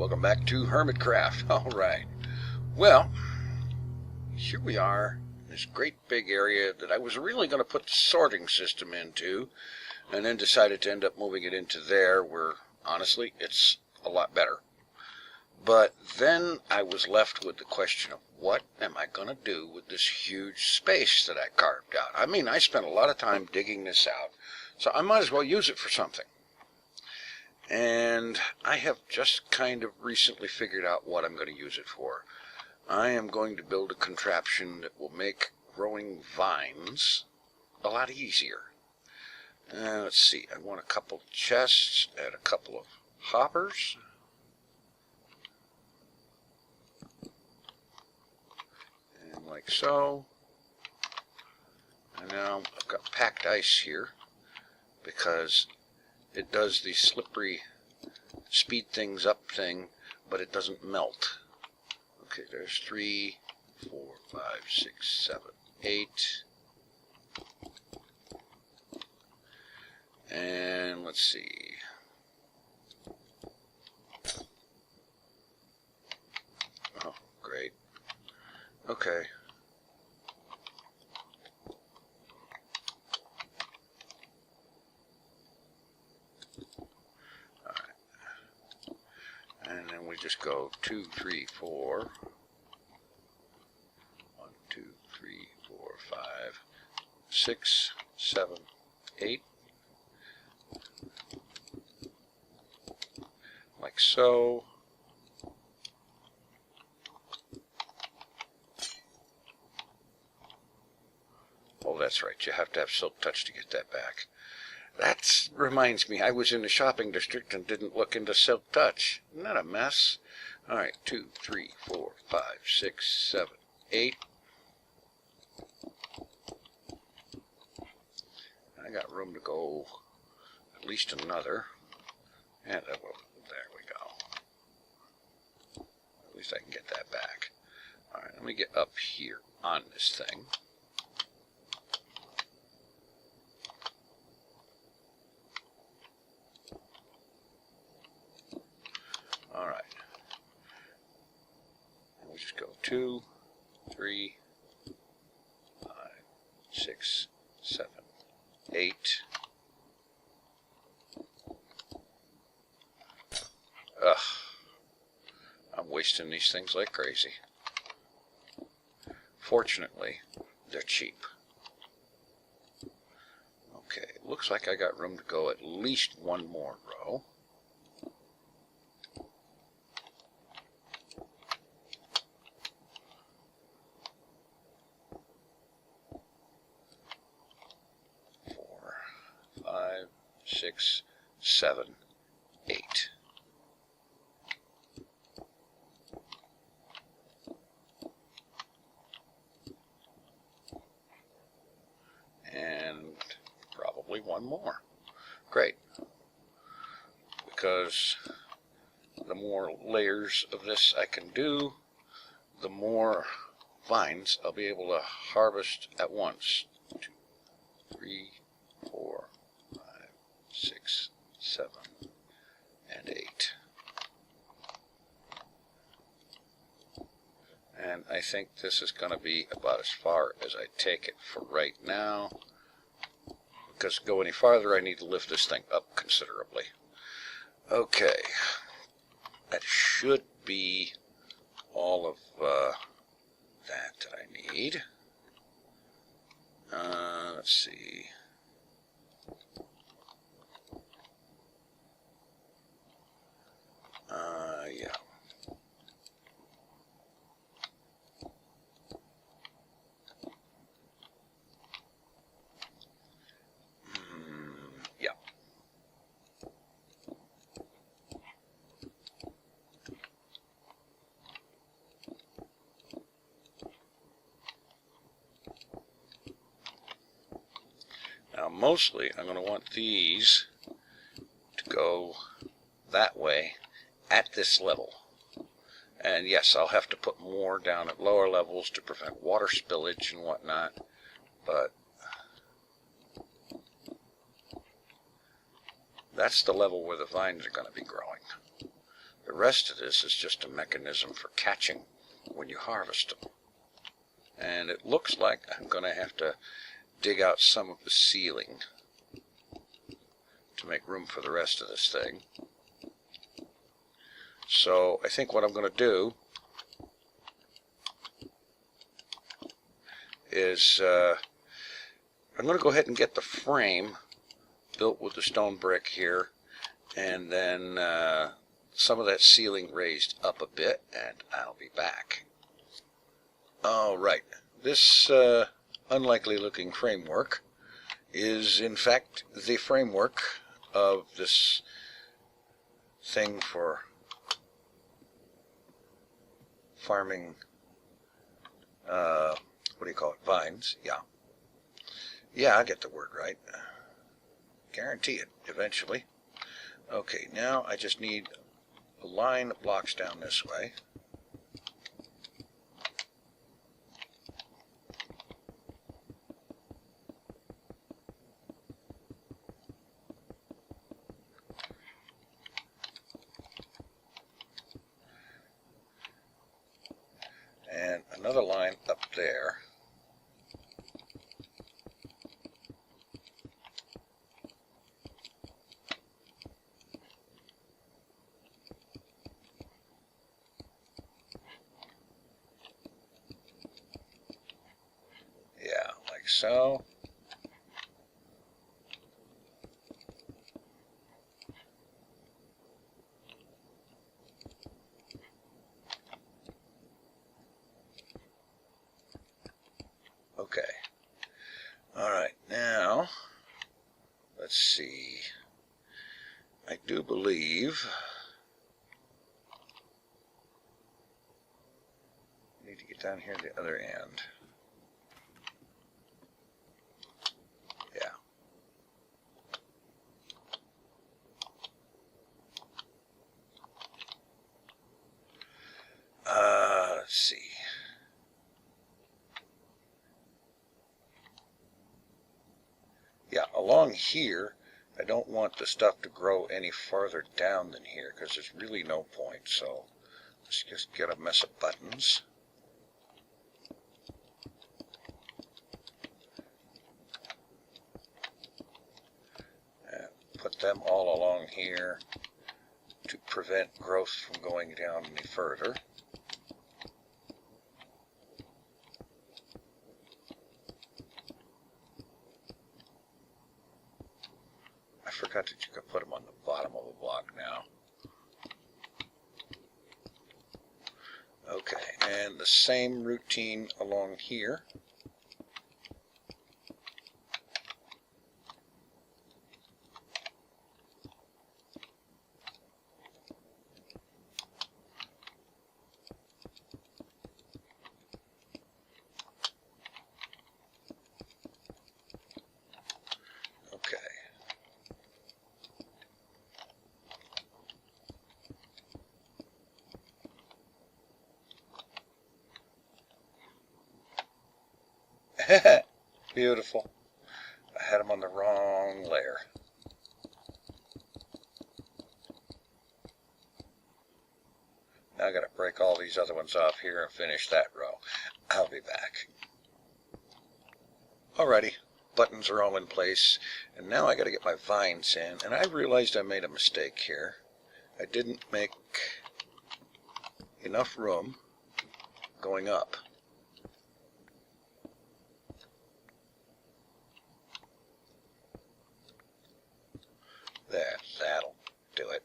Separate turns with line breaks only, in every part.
welcome back to Hermitcraft. Alright, well, here we are in this great big area that I was really going to put the sorting system into, and then decided to end up moving it into there where, honestly, it's a lot better. But then I was left with the question of what am I going to do with this huge space that I carved out? I mean, I spent a lot of time digging this out, so I might as well use it for something. And I have just kind of recently figured out what I'm going to use it for. I am going to build a contraption that will make growing vines a lot easier. Let's see, I want a couple chests and a couple of hoppers. And like so. And now I've got packed ice here because it does the slippery speed things up thing, but it doesn't melt. Okay, there's 3, 4, 5, 6, 7, 8. And let's see. Oh, great. Okay. And then we just go 2, 3, 4. 1, 2, 3, 4, 5, 6, 7, 8. Like so. Oh, that's right. You have to have Silk Touch to get that back. That reminds me, I was in the shopping district and didn't look into Silk Touch. Isn't that a mess? Alright, 2, 3, 4, 5, 6, 7, 8. I got room to go at least another. And there we go. At least I can get that back. Alright, let me get up here on this thing. Alright. We just go 2, 3, 5, 6, 7, 8. Ugh. I'm wasting these things like crazy. Fortunately, they're cheap. Okay, looks like I got room to go at least one more row. Five, 6, 7, 8. And probably one more. Great. Because the more layers of this I can do, the more vines I'll be able to harvest at once. 2, 3, 4, 5, 6, 7, and 8. And I think this is going to be about as far as I take it for right now. Because to go any farther, I need to lift this thing up considerably. Okay. That should be all of that I need. Let's see. Yeah. Yeah. Now, mostly, I'm going to want these to go that way at this level. And yes, I'll have to put more down at lower levels to prevent water spillage and whatnot, but that's the level where the vines are going to be growing. The The rest of this is just a mechanism for catching when you harvest them. And it looks like I'm going to have to dig out some of the ceiling to make room for the rest of this thing. So I think what I'm going to do is I'm going to go ahead and get the frame built with the stone brick here, and then some of that ceiling raised up a bit, and I'll be back. Alright, this unlikely looking framework is in fact the framework of this thing for farming, what do you call it, vines? Yeah, I get the word right. Guarantee it eventually. Okay, now I just need a line of blocks down this way. And another line up there. So, okay. All right, now, let's see. I do believe I need to get down here to the other end. Let's see. Yeah, along here, I don't want the stuff to grow any farther down than here because there's really no point. So let's just get a mess of buttons. And put them all along here to prevent growth from going down any further. I forgot that you could put them on the bottom of a block now. Okay, and the same routine along here. Beautiful. I had them on the wrong layer. Now I got to break all these other ones off here and finish that row. I'll be back. Alrighty, buttons are all in place, and now I got to get my vines in. And I realized I made a mistake here. I didn't make enough room going up. There, that'll do it.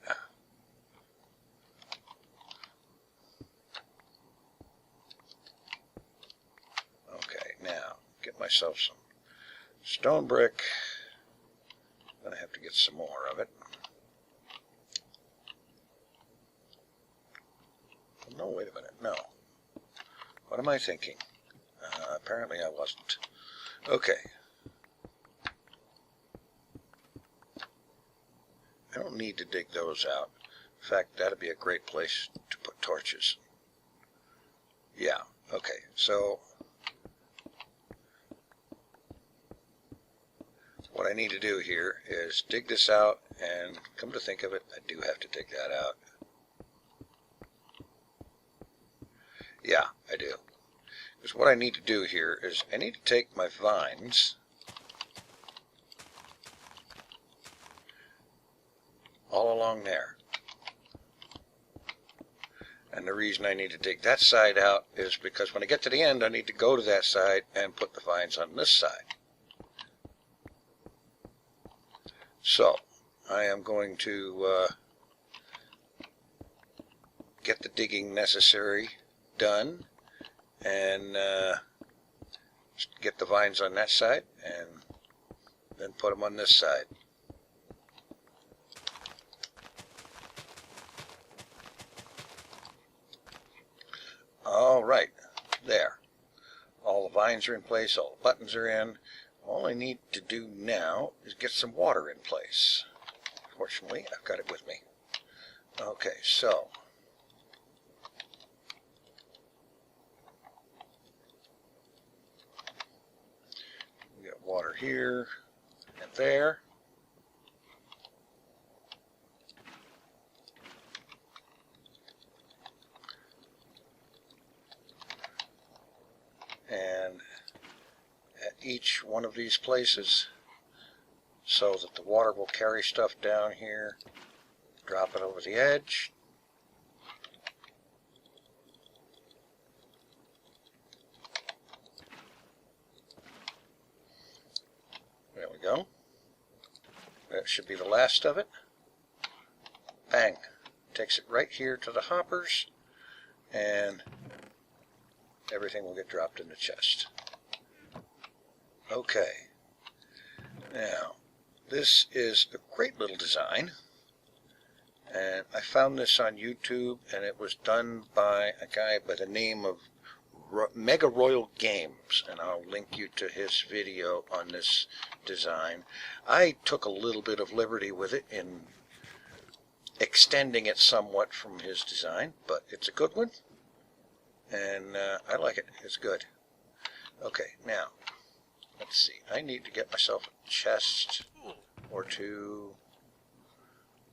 Okay, now get myself some stone brick. I'm gonna have to get some more of it. No, wait a minute, no. What am I thinking? Apparently I wasn't. Okay. I don't need to dig those out. In fact, that'd be a great place to put torches. Yeah, okay, so what I need to do here is dig this out, and come to think of it, I do have to dig that out. Yeah, I do. Because what I need to do here is I need to take my vines all along there. And the reason I need to take that side out is because when I get to the end, I need to go to that side and put the vines on this side. So, I am going to get the digging necessary done and get the vines on that side and then put them on this side. All right, there. All the vines are in place, all the buttons are in. All I need to do now is get some water in place. Fortunately, I've got it with me. Okay, so we got water here and there. And at each one of these places, so that the water will carry stuff down here, drop it over the edge, there we go. That should be the last of it. Bang, takes it right here to the hoppers, and everything will get dropped in the chest. Okay, now this is a great little design, and I found this on YouTube, and it was done by a guy by the name of MegaRoyalGames, and I'll link you to his video on this design. I took a little bit of liberty with it in extending it somewhat from his design, but it's a good one. And I like it. It's good. Okay, now, let's see. I need to get myself a chest or two,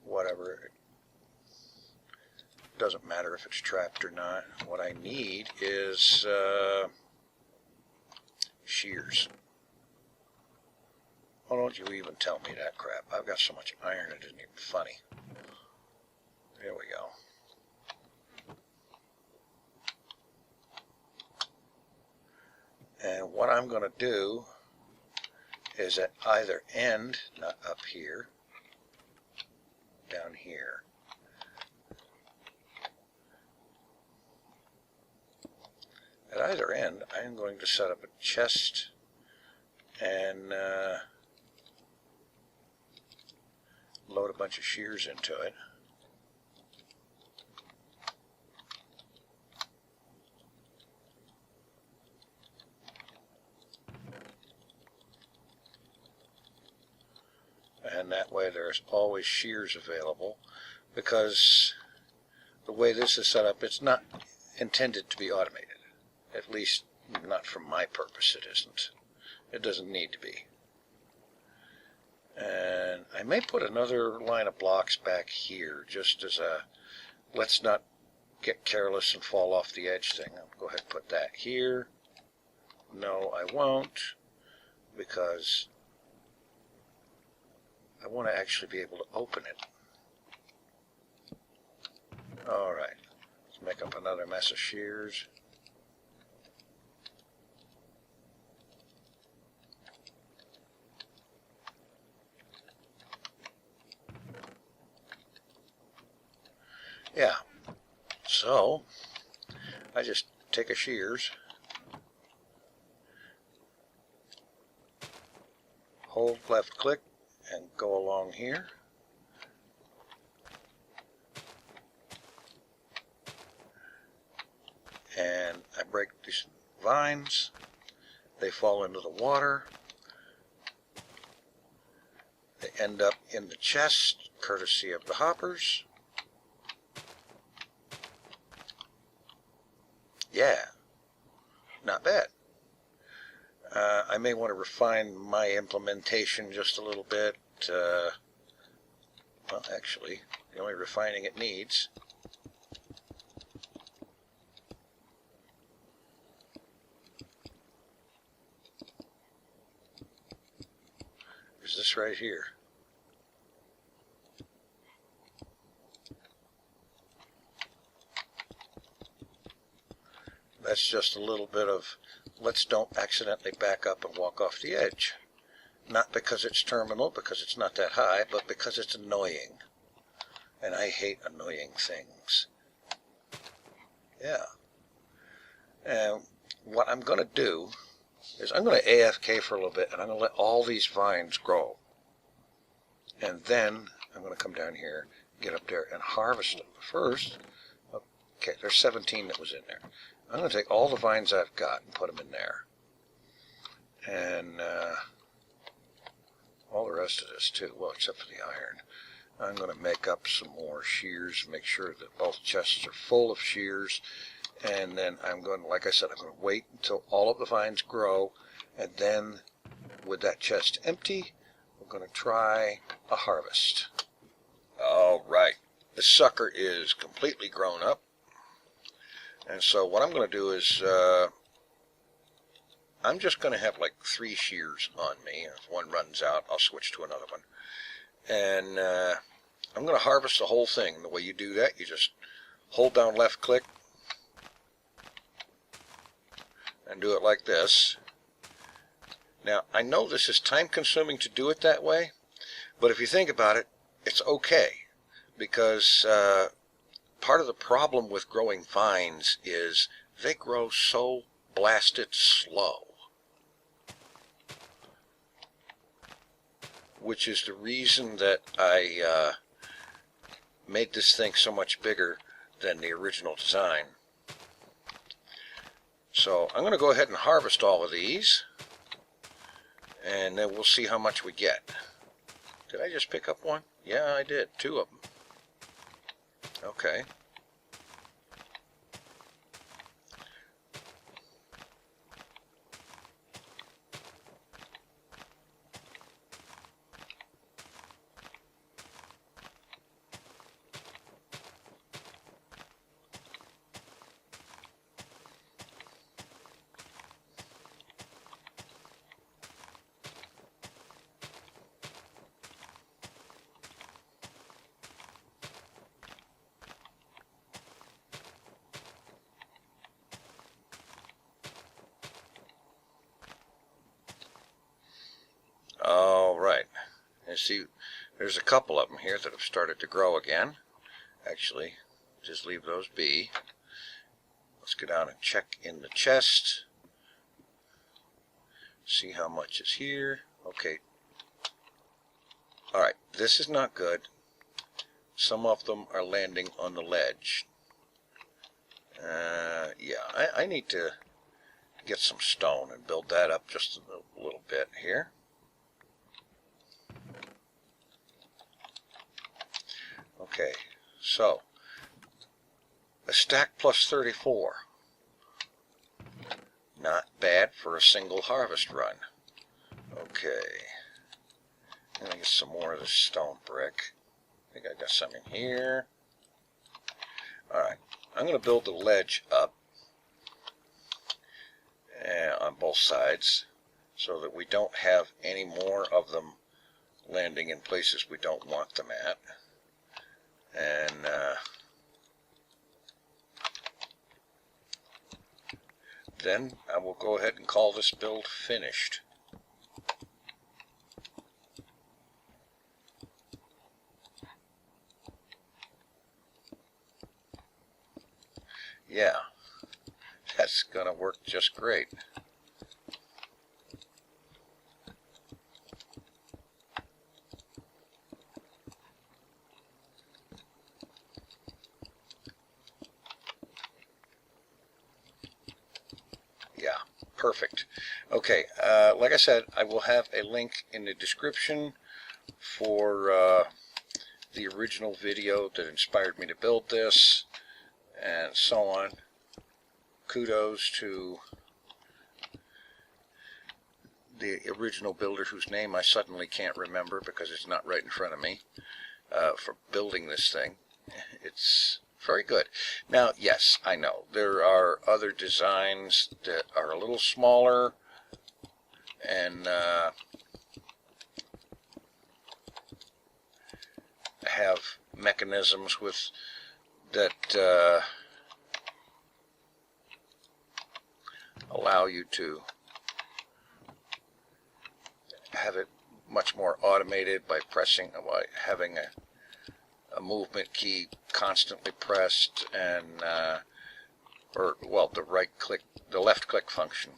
whatever. It doesn't matter if it's trapped or not. What I need is shears. Oh, don't you even tell me that crap. I've got so much iron it isn't even funny. There we go. And what I'm going to do is at either end, not up here, down here, at either end I'm going to set up a chest and load a bunch of shears into it. And that way there's always shears available, because the way this is set up, it's not intended to be automated. At least not for my purpose it isn't. It doesn't need to be. And I may put another line of blocks back here just as a let's not get careless and fall off the edge thing. I'll go ahead and put that here. No, I won't, because I want to actually be able to open it. Alright, let's make up another mess of shears. Yeah, so I just take a shears, hold left click, and go along here. And I break these vines. They fall into the water. They end up in the chest, courtesy of the hoppers. Yeah, not bad. I may want to refine my implementation just a little bit. Well, actually, the only refining it needs is this right here. That's just a little bit of, let's don't accidentally back up and walk off the edge. Not because it's terminal, because it's not that high, but because it's annoying. And I hate annoying things. Yeah. And what I'm going to do is I'm going to AFK for a little bit, and I'm going to let all these vines grow. And then I'm going to come down here, get up there, and harvest them. First, okay, there's 17 that was in there. I'm going to take all the vines I've got and put them in there. And all the rest of this too, well, except for the iron. I'm going to make up some more shears, make sure that both chests are full of shears. And then I'm going to, like I said, I'm going to wait until all of the vines grow. And then with that chest empty, we're going to try a harvest. All right. The sucker is completely grown up. And so what I'm going to do is I'm just going to have like 3 shears on me. If one runs out, I'll switch to another one. And I'm going to harvest the whole thing. The way you do that, you just hold down left click and do it like this. Now, I know this is time consuming to do it that way, but if you think about it, it's okay, because part of the problem with growing vines is they grow so blasted slow, which is the reason that I made this thing so much bigger than the original design. So I'm going to go ahead and harvest all of these, and then we'll see how much we get. Did I just pick up one? Yeah, I did. 2 of them. Okay. All right, and see, there's a couple of them here that have started to grow again. Actually, just leave those be. Let's go down and check in the chest. See how much is here. Okay. All right, this is not good. Some of them are landing on the ledge. Yeah, I need to get some stone and build that up just a little bit here. Okay, so a stack plus 34. Not bad for a single harvest run. Okay, let me get some more of this stone brick. I think I got some in here. Alright, I'm going to build the ledge up on both sides so that we don't have any more of them landing in places we don't want them at. And then I will go ahead and call this build finished. Yeah, that's going to work just great. Perfect. Okay, like I said, I will have a link in the description for the original video that inspired me to build this, and so on. Kudos to the original builder, whose name I suddenly can't remember because it's not right in front of me, for building this thing. It's very good. Now, yes, I know there are other designs that are a little smaller, and have mechanisms with that allow you to have it much more automated by having a movement key constantly pressed, and the left click function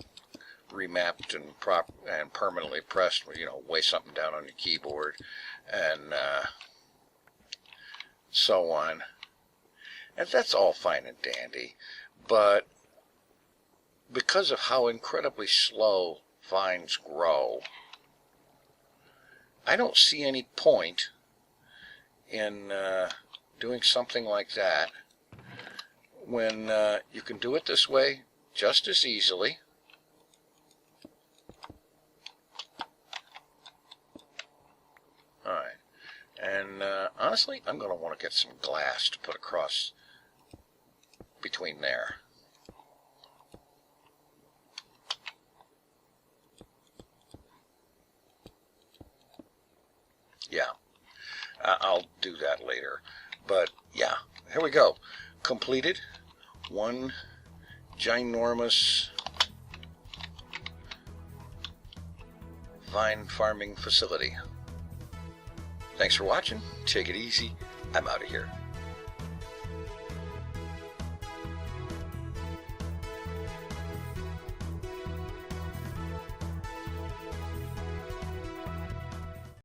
remapped and permanently pressed, where weigh something down on your keyboard, and so on. And that's all fine and dandy, but because of how incredibly slow vines grow, I don't see any point in doing something like that when you can do it this way just as easily. Alright, and honestly, I'm going to want to get some glass to put across between there. Yeah, I'll do that later. But yeah, here we go. Completed. One ginormous vine farming facility. Thanks for watching. Take it easy. I'm out of here.